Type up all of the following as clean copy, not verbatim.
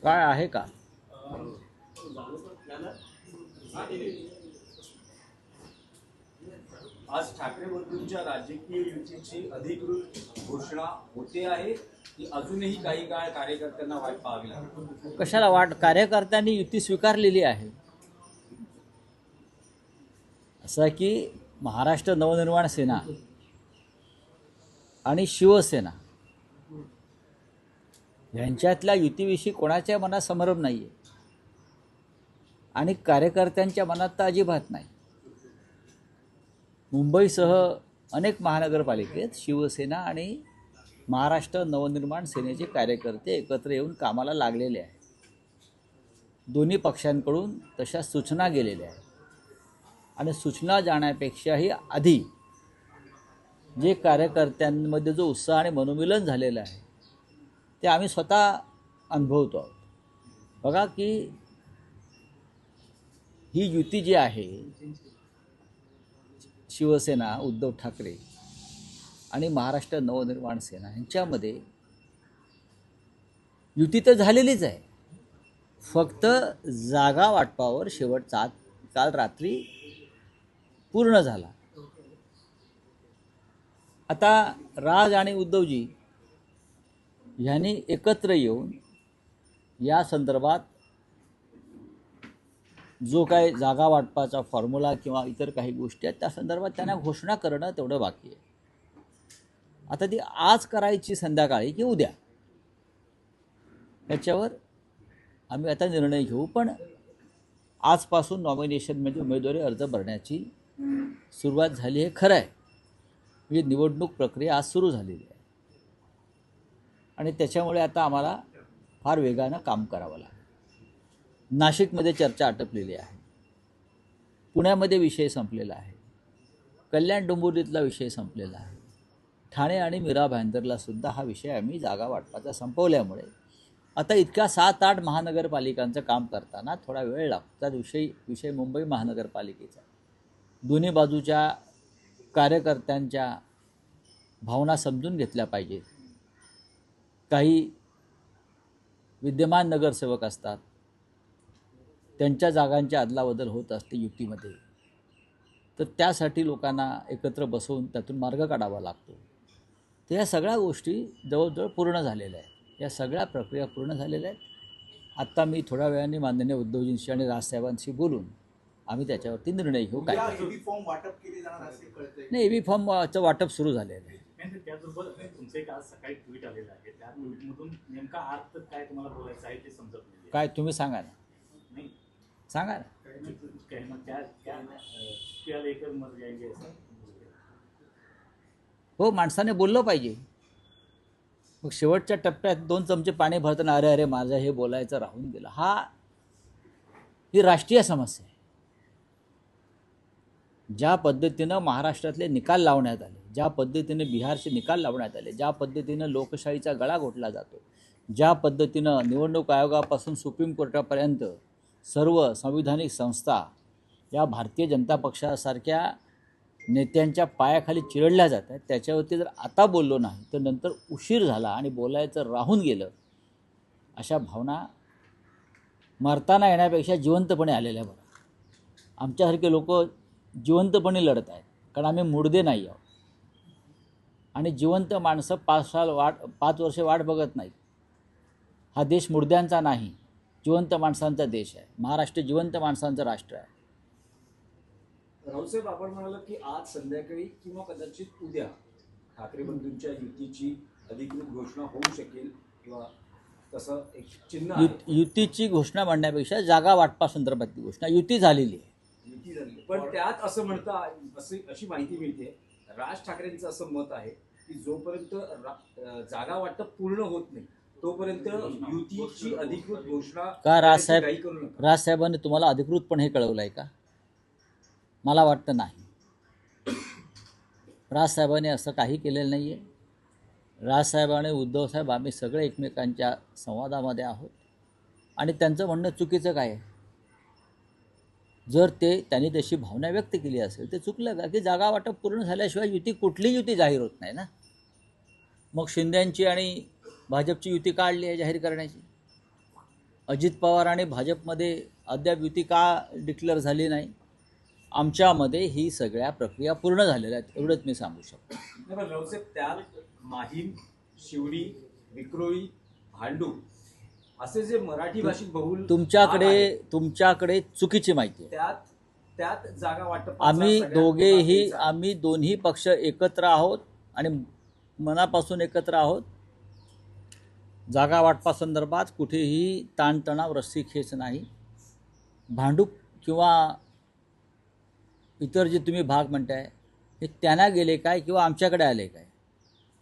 काय आहे का? आज ठाकरे बंधूंच्या राजकीय युतीची अधिकृत घोषणा होते आहे की अजूनही काही काळ कार्यकर्त्यांना वाट पाहावी लागेल? कशाला वाट? कार्यकर्त्यांनी युती स्वीकारलेली आहे. असं की महाराष्ट्र नवनिर्माण सेना आणि शिवसेना यांच्यातल्या युतीविषयी कोणाच्या मनात संभ्रम नाही आहे आणि कार्यकर्त्यांच्या मनात तर अजिबात नाही. मुंबईसह अनेक महानगरपालिकेत शिवसेना आणि महाराष्ट्र नवनिर्माण सेनेचे कार्यकर्ते एकत्र येऊन कामाला लागलेले आहेत. दोन्ही पक्षांकडून तशा सूचना गेलेल्या आहेत आणि सूचना जाण्यापेक्षाही आधी जे कार्यकर्त्यांमध्ये जो उत्साह आणि मनोमिलन झालेलं आहे ते आम्ही स्वतः अनुभवतो आहोत. बघा की ही युती जी आहे शिवसेना उद्धव ठाकरे आणि महाराष्ट्र नवनिर्माण सेना यांच्यामध्ये युती तर झालेलीच आहे, फक्त जागा वाटपावर शेवटचा काल रात्री पूर्ण झाला. आता राज आणि उद्धवजी यांनी एकत्र येऊन या संदर्भात जो काही जागा वाटपाचा फॉर्म्युला किंवा इतर काही गोष्टी आहेत त्या संदर्भात त्यांना घोषणा करणं तेवढं बाकी आहे. आता ती आज करायची संध्याकाळी की उद्या याच्यावर आम्ही आता निर्णय घेऊ. पण आजपासून नॉमिनेशनमध्ये उमेदवारी अर्ज भरण्याची सुरुवात झाली आहे. खरं आहे, म्हणजे निवडणूक प्रक्रिया आज सुरू झालेली आहे आणि त्याच्यामुळे आता आम्हाला फार वेगानं काम करावं लागेल. नाशिकमध्ये चर्चा आटपलेली आहे, पुण्यामध्ये विषय संपलेला आहे, कल्याण डोंबिवलीतला विषय संपलेला आहे, ठाणे आणि मीरा भाईंदरला सुद्धा हा विषय आम्ही जागा वाटपाचा संपवल्यामुळे आता इतक्या 7-8 महानगरपालिकांचं काम करताना थोडा वेळ लागतो. त्यात विषय मुंबई महानगरपालिकेचा. दोन्ही बाजूच्या कार्यकर्त्यांच्या भावना समजून घेतल्या पाहिजेत. काही विद्यमान नगरसेवक असतात, त्यांच्या जागांची अदलाबदल होत असते युतीमध्ये, तर त्यासाठी लोकांना एकत्र बसवून त्यातून मार्ग काढावा लागतो. तर या सगळ्या गोष्टी जवळजवळ पूर्ण झालेल्या आहेत. या सगळ्या प्रक्रिया पूर्ण झालेल्या आहेत. आत्ता मी थोड्या वेळाने माननीय उद्धवजींशी आणि राजसाहेबांशी बोलून आम्ही त्याच्यावरती निर्णय घेऊ. काय नाही, एबी फॉर्मचं वाटप सुरू झालेलं आहे. त्याचबरोबर तुमचं एक आज सकाळी ट्विट आलेलं आहे, त्या ट्विटमधून नेमका अर्थ काय तुम्हाला बोलायचं आहे ते समजत नाही. काय तुम्ही सांगा ना, नाही सांगा ना. हो, माणसाने बोललं पाहिजे. मग शेवटच्या टप्प्यात 2 चमचे पाणी भरताना अरे अरे माझं हे बोलायचं राहून गेलं, ही राष्ट्रीय समस्या आहे. ज्या पद्धतीनं महाराष्ट्रातले निकाल लावण्यात आले, ज्या पद्धतीने बिहारचे निकाल लावण्यात आले, ज्या पद्धतीनं लोकशाहीचा गळा घोटला जातो, ज्या पद्धतीनं निवडणूक आयोगापासून सुप्रीम कोर्टापर्यंत सर्व संविधानिक संस्था या भारतीय जनता पक्षासारख्या नेत्यांच्या पायाखाली चिरडल्या जात आहेत, त्याच्यावरती जर आता बोललो नाही तर नंतर उशीर झाला आणि बोलायचं राहून गेलं, अशा भावना मरताना येण्यापेक्षा जिवंतपणे आलेल्या बरं. आमच्यासारखे लोक जिवंतपणे लढत आहेत, कारण आम्ही मुर्दे नाही आहोत आणि जिवंत माणसं 5 वर्षे वाट बघत नाहीत. हा देश मुर्द्यांचा नाही, जिवंत माणसांचा देश आहे. महाराष्ट्र जिवंत माणसांचं राष्ट्र आहे. राऊतसाहेब, आपण म्हणाला की आज संध्याकाळी किंवा कदाचित उद्या ठाकरे बंधूंच्या युतीची अधिकृत घोषणा होऊ शकेल किंवा तसं एक चिन्ह युतीची घोषणा म्हणण्यापेक्षा जागा वाटपा संदर्भातली घोषणा. युती झालेली आहे. युती झाली, पण त्यात असं म्हणता अशी माहिती मिळते, राज ठाकरेंचं असं मत आहे की जोपर्यंत जागा वाटप पूर्ण होत नाही तोपर्यंत युतीची अधिकृत घोषणा का राजसाहेब काही करू नका. राजसाहेबांनी तुम्हाला अधिकृतपणे हे कळवलं आहे का? मला वाटतं नाही. राजसाहेबांनी असं काही केलेलं नाही आहे. राजसाहेब आणि उद्धवसाहेब आम्ही सगळे एकमेकांच्या संवादामध्ये आहोत आणि त्यांचं म्हणणं चुकीचं काय आहे? जर त्यांनी तशी भावना व्यक्त केली असेल ते चुकलं का? की जागा वाटप पूर्ण झाल्याशिवाय कुठली युती जाहीर होत नाही ना. मग शिंदेंची आणि भाजपची युती काढली आहे जाहीर करण्याची. अजित पवार आणि भाजपमध्ये अद्याप युती का डिक्लेअर झाली नाही? आमच्यामध्ये ही सगळ्या प्रक्रिया पूर्ण झालेल्या आहेत, एवढंच मी सांगू शकतो. नाही, पण रावसाहेब, त्यात माहीम, शिवडी, विक्रोळी, भांडूप असे जे मराठी भाषिक बहुल तुमच्याकडे चुकीची माहिती आहे. त्यात जागा वाटप आम्ही दोन्ही पक्ष एकत्र आहोत आणि मनापासून एकत्र आहोत. जागा वाटपासंदर्भात कुठेही ताणतणाव, रस्सीखेच नाही. भांडूप किंवा इतर जे तुम्ही भाग म्हणताय हे त्यांना गेले काय किंवा आमच्याकडे आले काय,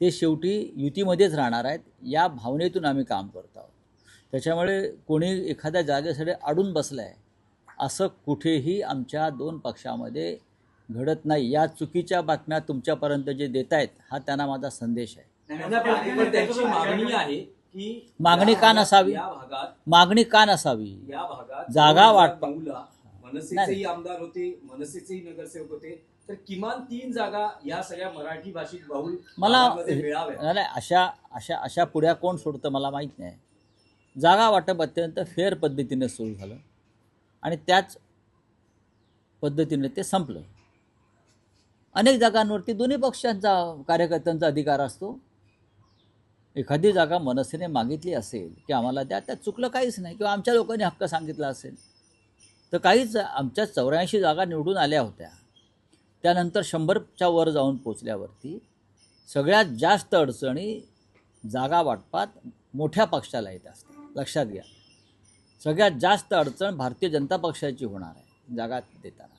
ते शेवटी युतीमध्येच राहणार आहेत. या भावनेतून आम्ही काम करत आहोत. त्याच्यामुळे कोणी एखाद्या जागेसाठी अडून बसलं आहे असं कुठेही आमच्या दोन पक्षामध्ये घडत नाही. या चुकीच्या बातम्या तुमच्यापर्यंत जे देत आहेत हा त्यांना माझा संदेश आहे. पण त्यांची मागणी आहे की मागणी का नसावी? मागणी का नसावी? या भागात जागा वाटप मनसेचेही आमदार होते, मनसेचेही नगरसेवक होते, तर किमान 3 जागा या सगळ्या मराठी भाषिक बहुल भागामध्ये मिळाव्या. नाही, अशा पुढ्या कोण सोडतं मला माहीत नाही. जागा वाटप अत्यंत फेअर पद्धतीने सुरू झालं आणि त्याच पद्धतीने ते संपलं. अनेक जागांवरती दोन्ही पक्षांचा कार्यकर्त्यांचा अधिकार असतो. एखादी जागा मनसेने मागितली असेल की आम्हाला द्या, त्यात चुकलं काहीच नाही, किंवा आमच्या लोकांनी हक्क सांगितला असेल तर काहीच. आमच्या 84 जागा निवडून आल्या होत्या. त्यानंतर 100च्या वर जाऊन पोचल्यावरती सगळ्यात जास्त अडचणी जागा वाटपात मोठ्या पक्षाला येत असतात. लक्षात घ्या, सगळ्यात जास्त अडचण भारतीय जनता पक्षाची होणार आहे जागा देताना.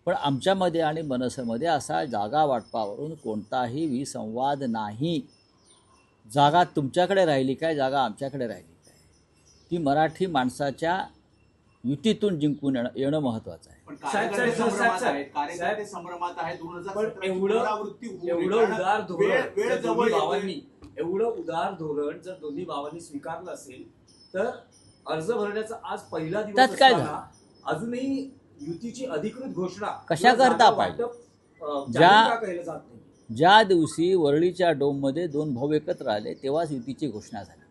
पण आमच्यामध्ये आणि मनसेमध्ये असा जागा वाटपावरून कोणताही विसंवाद नाही. जागा तुमच्याकडे राहिली काय, जागा आमच्याकडे राहिली काय, ती मराठी माणसाच्या युतीतून जिंकून येणं महत्त्वाचं आहे. कार्यकर्ते संभ्रमात आहे. 2017 एवढं उदार धोरण जर दोन्ही भावांनी स्वीकारलं असेल तर अर्ज भरण्याचा आज पहिला दिवस त्यात काय असताना अजूनही युतीची अधिकृत घोषणा कशा करता पाहिजे? केलं जात नाही. ज्या दिवशी वरळीच्या डोममध्ये 2 भाऊ एकत्र आले तेव्हाच युतीची घोषणा झाली.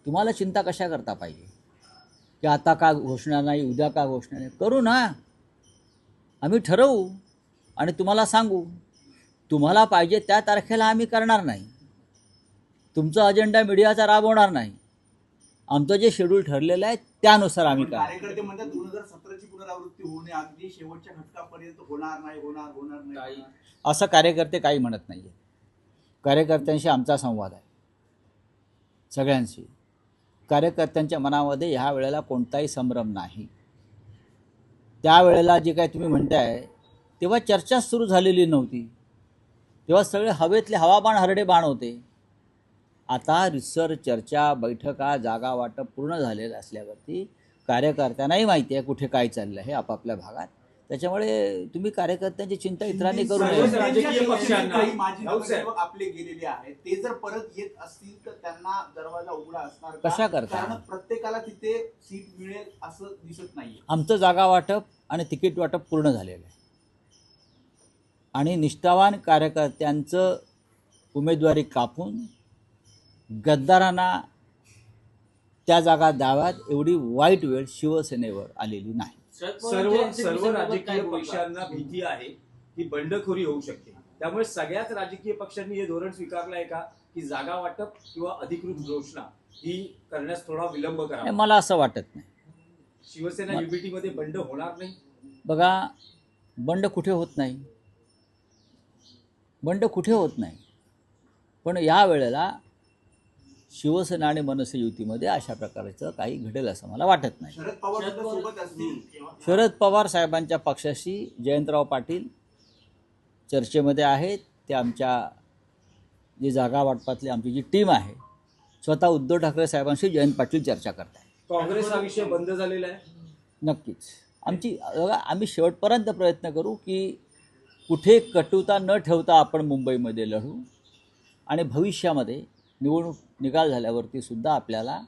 तुम्हाला चिंता कशा करता पाहिजे की आता का घोषणा नाही, उद्या का घोषणा नाही? करू ना, आम्ही ठरवू आणि तुम्हाला सांगू. तुम्हाला पाहिजे त्या तारखेला आम्ही करणार नाही. तुमचा अजेंडा मीडियाचा राबवणार नाही. आमचं जे शेड्यूल ठरलेलं आहे त्यानुसार आम्ही कार्यकर्ते म्हणतात 2017ची पुनरावृत्ती होऊ नये, अगदी शेवटच्या घटकापर्यंत होणार नाही. असं कार्यकर्ते काही म्हणत नाही आहे. कार्यकर्त्यांशी आमचा संवाद आहे, सगळ्यांशी. कार्यकर्त्यांच्या मनामध्ये ह्या वेळेला कोणताही संभ्रम नाही. त्यावेळेला जे काय तुम्ही म्हणताय तेव्हा चर्चा सुरू झालेली नव्हती. तेव्हा सगळे हवेतले हवाबाण हरडे बाण होते. आता रिसर चर्चा, बैठका, जागा वाटप पूर्ण झालेलं असल्यावरती कार्यकर्त्यांनाही माहिती आहे कुठे काय चाललं आहे आपापल्या भागात. त्याच्यामुळे तुम्ही कार्यकर्त्यांची चिंता इतरांनी करू नये. राजकीय पक्षांना माजी नगरसेवक आपले गेलेले आहेत, ते जर परत येत असतील तर त्यांना दरवाजा उघडा असणार का? कशा करता? कारण प्रत्येकाला तिथे सीट मिळेल असं दिसत नाहीये. आमचं जागा वाटप आणि तिकीट वाटप पूर्ण झालेलं आहे आणि निष्ठावान कार्यकर्त्यांचं उमेदवारी कापून गद्दारांना त्या जागा द्याव्यात एवढी वाईट वेळ शिवसेनेवर आलेली नाही. सर्व राजकीय पक्षांना भीती आहे की बंडखोरी होऊ शकते. त्यामुळे सगळ्याच राजकीय पक्षांनी हे धोरण स्वीकारलं आहे का की जागा वाटप किंवा अधिकृत घोषणा ही करण्यास थोडा विलंब करावा? मला असं वाटत नाही. शिवसेना युबीटी मध्ये बंड होणार नाही. बघा, बंड कुठे होत नाही, बंड कुठे होत नाही. पण या वेळेला शिवसेना आणि मनसे युतीमध्ये अशा प्रकारचं काही घडेल असं मला वाटत नाही. शरद पवार सुद्धा सोबत असतील. शरद पवार साहेबांच्या पक्षाशी जयंतराव पाटील चर्चेमध्ये आहेत. ते आमच्या जी जागा वाटपातली आमची जी टीम आहे, स्वतः उद्धव ठाकरे साहेबांशी जयंत पाटील चर्चा करत आहेत. काँग्रेस हा विषय बंद झालेला आहे. नक्कीच आम्ही शेवटपर्यंत प्रयत्न करू की कुठे कटुता न ठेवता आपण मुंबईमध्ये लढू आणि भविष्यामध्ये निवडणूक निकाल झाल्यावरती सुद्धा आपल्याला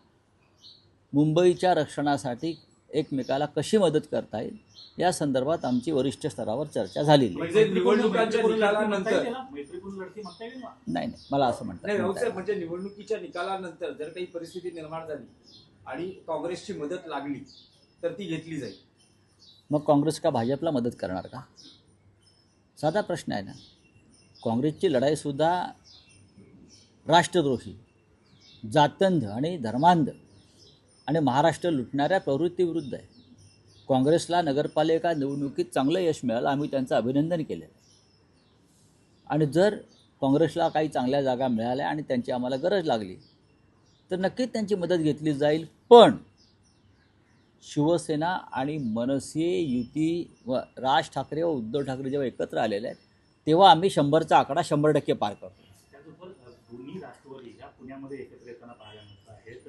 मुंबईच्या रक्षणासाठी एकमेकाला कशी मदत करता येईल या संदर्भात आमची वरिष्ठ स्तरावर चर्चा झालेली आहे. म्हणजे निवडणुकांच्या निकालानंतर मैत्रीपूर्ण लढती म्हणता येईल ना? नाही मला असं नाही राऊत साहेब, म्हणतात. म्हणजे निवडणुकीच्या निकालानंतर जर काही परिस्थिती निर्माण झाली आणि काँग्रेसची मदत लागली तर ती घेतली जाईल. मग काँग्रेस का भाजपला मदत करणार का? साधा प्रश्न आहे ना. काँग्रेसची लढाईसुद्धा राष्ट्रद्रोही, जातंध आणि धर्मांध आणि महाराष्ट्र लुटणाऱ्या प्रवृत्तीविरुद्ध आहे. काँग्रेसला नगरपालिका निवडणुकीत चांगलं यश मिळालं, आम्ही त्यांचं अभिनंदन केलेलं आहे. आणि जर काँग्रेसला काही चांगल्या जागा मिळाल्या आणि त्यांची आम्हाला गरज लागली तर नक्कीच त्यांची मदत घेतली जाईल. पण शिवसेना आणि मनसे युती व राज ठाकरे व उद्धव ठाकरे जेव्हा एकत्र आलेले आहेत तेव्हा आम्ही 100चा आकडा 100% पार करतो. त्याचबरोबर दोन्ही राष्ट्रवादी ह्या पुण्यामध्ये एकत्र येताना पाहायला मिळत आहेत.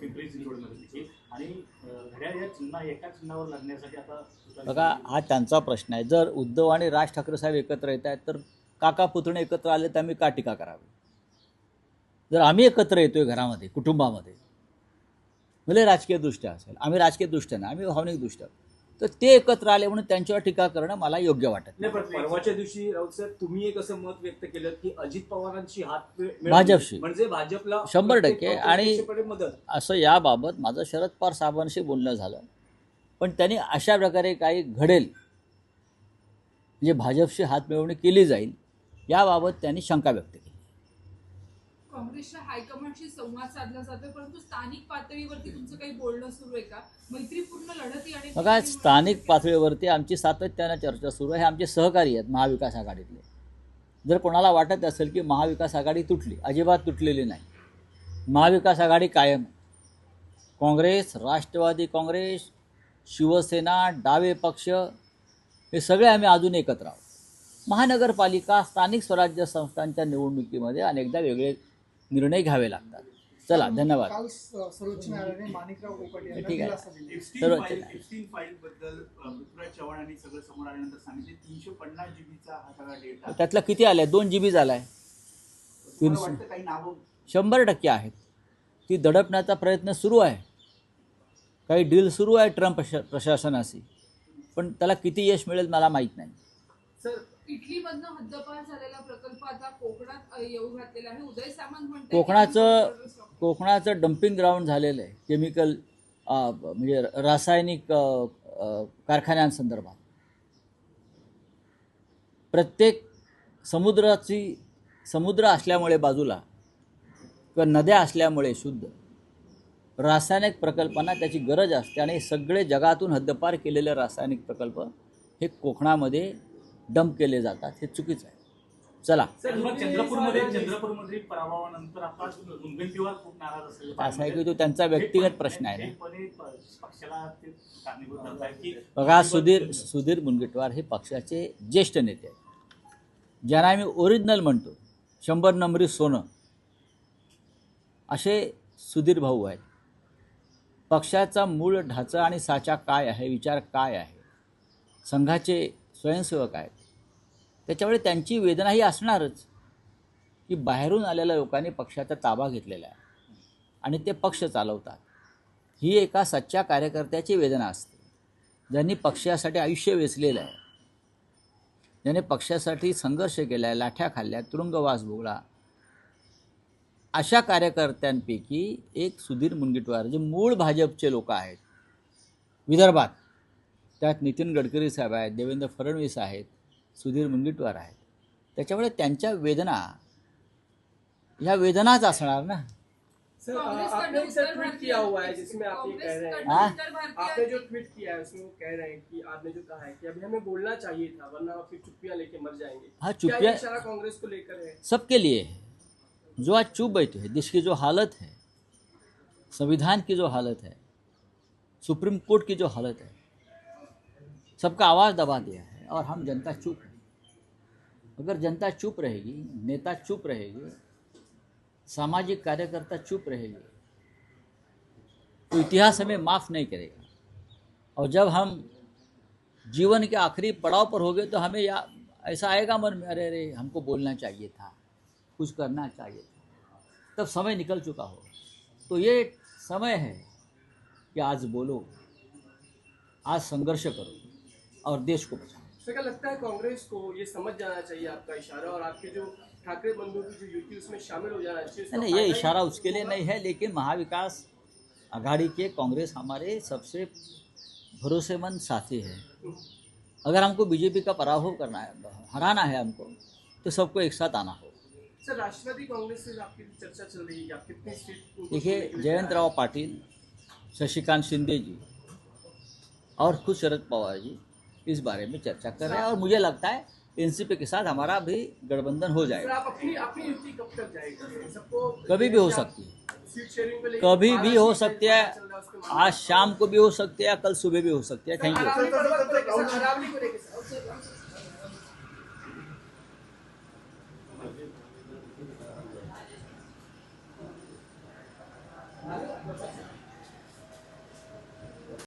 पिंपरी चिंचवडमध्ये आणि घड्याळ या चिन्ह एका चिन्हावर लढण्यासाठी आता बघा, हा त्यांचा प्रश्न आहे. जर उद्धव आणि राज ठाकरे साहेब एकत्र येत आहेत तर काका पुतणे एकत्र आले तर आम्ही का टीका करावी? जर आम्ही एकत्र येतोय घरामध्ये, कुटुंबामध्ये, भले राजकीयदृष्ट्या असेल, आम्ही राजकीयदृष्ट्या नाही, आम्ही भावनिकदृष्ट्या, तर ते एकत्र आले म्हणून त्यांच्यावर टीका करणं मला योग्य वाटत नाही. पण परवाच्या दिवशी राऊत साहेब तुम्ही एक असं मत व्यक्त केलं की अजित पवारांची हात मिळवली भाजपशी. म्हणजे भाजपला 100% आणि मदत. असं याबाबत माझं शरद पवार साहेबांशी बोलणं झालं. पण त्यांनी अशा प्रकारे काही घडेल म्हणजे भाजपशी हात मिळवणी केली जाईल याबाबत त्यांनी शंका व्यक्त केली. काँग्रेसच्या हायकमांडशी संवाद साधला जातोय, परंतु स्थानिक पातळीवरती तुमचं काही बोलणं सुरू आहे का? मैत्रीपूर्ण लढती आणि बघा, स्थानिक पातळीवरती आमची सातत्यानं चर्चा सुरू आहे. हे आमचे सहकारी आहेत महाविकास आघाडीतले. जर कोणाला वाटत असेल की महाविकास आघाडी तुटली, अजिबात तुटलेली नाही. महाविकास आघाडी कायम. काँग्रेस, राष्ट्रवादी काँग्रेस, शिवसेना, डावे पक्ष हे सगळे आम्ही अजून एकत्र आहोत. महानगरपालिका, स्थानिक स्वराज्य संस्थांच्या निवडणुकीमध्ये अनेकदा वेगळे निर्णय घ्यावे लागतात. चला, धन्यवाद. काल सर्वोच्च न्यायालयाने माणिकराव कोकाटे यांना ठीक आहे. दिलासा दिला. एप्स्टीन फाईल बद्दल पृथ्वीराज चव्हाण यांनी सगळं समोर आल्यानंतर सांगितले 350 जीबीचा हा सगळा डेटा. त्यातला किती आलाय? 2 GB झालाय. तुम्हाला वाटतं काही नावं 100% आहेत. ती दडपण्याचा प्रयत्न सुरू आहे. काही डील सुरू आहे ट्रम्प प्रशासनाशी, पण त्याला किती यश मिळेल मला माहीत नाही. सर, इटलीमधनं हद्दपार झालेला प्रकल्प आता कोकणात येऊ घातलेला आहे. उदय सामंत म्हणतात कोकणाचं डम्पिंग ग्राउंड झालेलं आहे केमिकल म्हणजे रासायनिक कारखान्यांसंदर्भात. प्रत्येक समुद्र असल्यामुळे बाजूला किंवा नद्या असल्यामुळे शुद्ध रासायनिक प्रकल्पांना त्याची गरज असते आणि सगळे जगातून हद्दपार केलेले रासायनिक प्रकल्प हे कोकणामध्ये डंप केले जातात. हे चुकीचं आहे. चला, चंद्रपूरमध्ये पराभवानंतर आता मुनगंटीवार खूप नाराज असेल. असं आहे की तो त्यांचा व्यक्तिगत प्रश्न आहे ना. पक्षाला ते कारणीभूत ठरताय की बघा, सुधीर मुनगंटीवार हे पक्षाचे ज्येष्ठ नेते आहेत, ज्यांना आम्ही ओरिजिनल म्हणतो, 100 नंबरी सोनं, असे सुधीर भाऊ आहेत. पक्षाचा मूळ ढाचा आणि साचा काय आहे, विचार काय आहे, संघाचे स्वयंसेवक आहेत, त्याच्यामुळे त्यांची वेदना ही असणारच की बाहेरून आलेल्या लोकांनी पक्षाचा ताबा घेतलेला आहे आणि ते पक्ष चालवतात. ही एका सच्च्या कार्यकर्त्याची वेदना असते, ज्यांनी पक्षासाठी आयुष्य वेचलेलं आहे, ज्याने पक्षासाठी संघर्ष केला आहे, लाठ्या खाल्ल्या, तुरुंगवास भोगला. अशा कार्यकर्त्यांपैकी एक सुधीर मुनगंटीवार, जे मूळ भाजपचे लोक आहेत विदर्भात, त्यात नितीन गडकरी साहेब आहेत, देवेंद्र फडणवीस आहेत, सुधीर मुनगंटीवार आहेत. त्याच्यामुळे त्यांच्या वेदना ह्या वेदनाच असणार ना. सर, आपने एक सर ट्वीट किया हुआ है जिसमें आप ये कह रहे हैं, आपने जो ट्वीट किया है उसमें वो कह रहे हैं कि आपने जो कहा है कि अभी हमें बोलना चाहिए था वरना फिर चुप्पियां लेके मर जाएंगे. हाँ, क्या ये चुप्पियां इशारा कांग्रेस को लेकर है? सबके लिए है. जो आज चुप बैठे हैं, देश की जो हालत है, संविधान की जो हालत है, सुप्रीम कोर्ट की जो हालत है, सबका आवाज़ दबा दिया है और हम जनता चुप है। अगर जनता चुप रहेगी, नेता चुप रहेगी, सामाजिक कार्यकर्ता चुप रहेगी, तो इतिहास हमें माफ़ नहीं करेगा। और जब हम जीवन के आखिरी पड़ाव पर हो गए तो हमें ऐसा आएगा मन में, अरे अरे हमको बोलना चाहिए था, कुछ करना चाहिए था, तब समय निकल चुका हो। तो ये समय है कि आज बोलो, आज संघर्ष करो और देश को बचाओ। सर क्या लगता है कांग्रेस को ये समझ जाना चाहिए आपका इशारा, और आपके जो ठाकरे बंधुओं की जो युति उसमें शामिल हो जाना चाहिए? नहीं, ये इशारा उसके लिए नहीं है, लेकिन महाविकास आघाड़ी के कांग्रेस हमारे सबसे भरोसेमंद साथी है। अगर हमको बीजेपी का पराभव करना है, हराना है हमको, तो सबको एक साथ आना हो। सर राष्ट्रवादी कांग्रेस से आपकी चर्चा चल रही है कि आप कितनी सीट? देखिए, जयंतराव पाटिल, शशिकांत शिंदे जी और खुद शरद पवार जी इस बारे में चर्चा कर रहे हैं और मुझे लगता है एनसीपी के साथ हमारा भी गठबंधन हो सर जाएगा। आप अपनी युति कब तक जाएगी? सबको कभी भी हो सकती है, सीट शेयरिंग पे लेके कभी भी हो 12 सकती है, चल रहा है, उसके मामले आज शाम को भी हो सकती है, कल सुबह भी हो सकती है। Thank you. अरावली को लेके सर, अरावली को लेके सर।